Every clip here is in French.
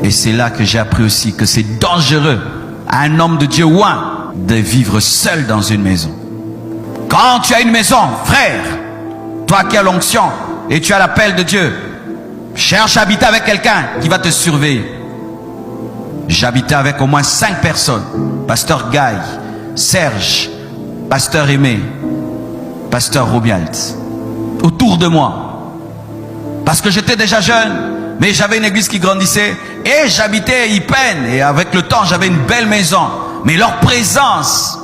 Et c'est là que j'ai appris aussi que c'est dangereux à un homme de Dieu oint de vivre seul dans une maison. Quand tu as une maison, frère, toi qui as l'onction et tu as l'appel de Dieu, cherche à habiter avec quelqu'un qui va te surveiller. J'habitais avec au moins 5 personnes. Pasteur Guy, Serge, Pasteur Aimé, Pasteur Robialt, autour de moi. Parce que j'étais déjà jeune, mais j'avais une église qui grandissait et j'habitais à Ypen. Et avec le temps, j'avais une belle maison. Mais leur présence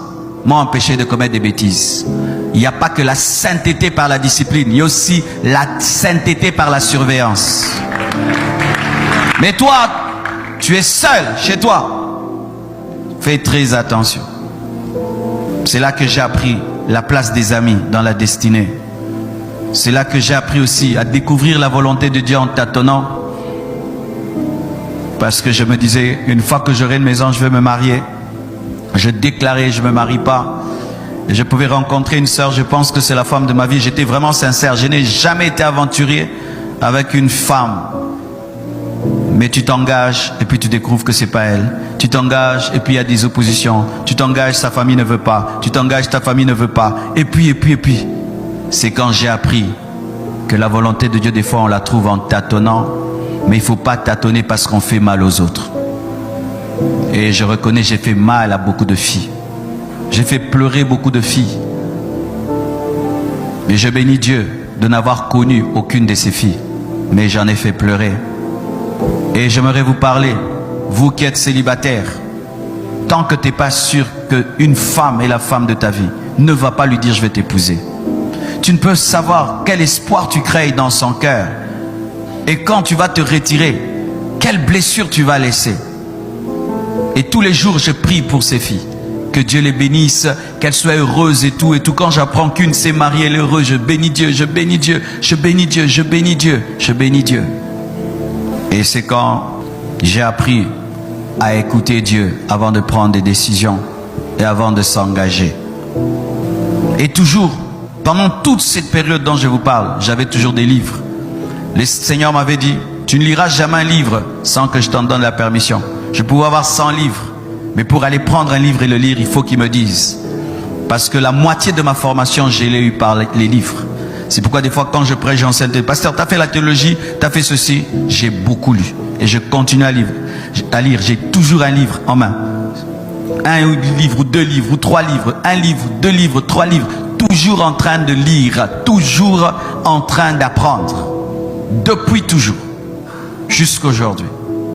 m'a empêché de commettre des bêtises. Il n'y a pas que la sainteté par la discipline, il y a aussi la sainteté par la surveillance. Mais toi, tu es seul chez toi. Fais très attention. C'est là que j'ai appris la place des amis dans la destinée. C'est là que j'ai appris aussi à découvrir la volonté de Dieu en tâtonnant. Parce que je me disais, une fois que j'aurai une maison, je vais me marier. Je déclarais, je ne me marie pas. Et je pouvais rencontrer une sœur, je pense que c'est la femme de ma vie. J'étais vraiment sincère. Je n'ai jamais été aventurier avec une femme. Mais tu t'engages et puis tu découvres que c'est pas elle. Tu t'engages et puis il y a des oppositions. Tu t'engages, sa famille ne veut pas. Tu t'engages, ta famille ne veut pas. Et puis. C'est quand j'ai appris que la volonté de Dieu, des fois, on la trouve en tâtonnant. Mais il ne faut pas tâtonner parce qu'on fait mal aux autres. Et je reconnais, j'ai fait mal à beaucoup de filles. J'ai fait pleurer beaucoup de filles. Mais je bénis Dieu de n'avoir connu aucune de ces filles. Mais j'en ai fait pleurer. Et j'aimerais vous parler, vous qui êtes célibataire, tant que tu n'es pas sûr qu'une femme est la femme de ta vie, ne va pas lui dire je vais t'épouser. Tu ne peux savoir quel espoir tu crées dans son cœur. Et quand tu vas te retirer, quelle blessure tu vas laisser. Et tous les jours, je prie pour ces filles. Que Dieu les bénisse, qu'elles soient heureuses et tout. Et tout, quand j'apprends qu'une s'est mariée, elle est heureuse, je bénis Dieu, je bénis Dieu, je bénis Dieu, je bénis Dieu, je bénis Dieu. Et c'est quand j'ai appris à écouter Dieu avant de prendre des décisions et avant de s'engager. Et toujours, pendant toute cette période dont je vous parle, j'avais toujours des livres. Le Seigneur m'avait dit, tu ne liras jamais un livre sans que je t'en donne la permission. Je pouvais avoir 100 livres, mais pour aller prendre un livre et le lire, il faut qu'il me dise. Parce que la moitié de ma formation, je l'ai eu par les livres. C'est pourquoi des fois, quand je prêche, j'enseigne, pasteur, tu as fait la théologie, tu as fait ceci. J'ai beaucoup lu et je continue à lire. J'ai toujours un livre en main. Un livre ou 2 livres ou 3 livres, un livre, 2 livres, 3 livres. Toujours en train de lire, toujours en train d'apprendre. Depuis toujours, jusqu'aujourd'hui.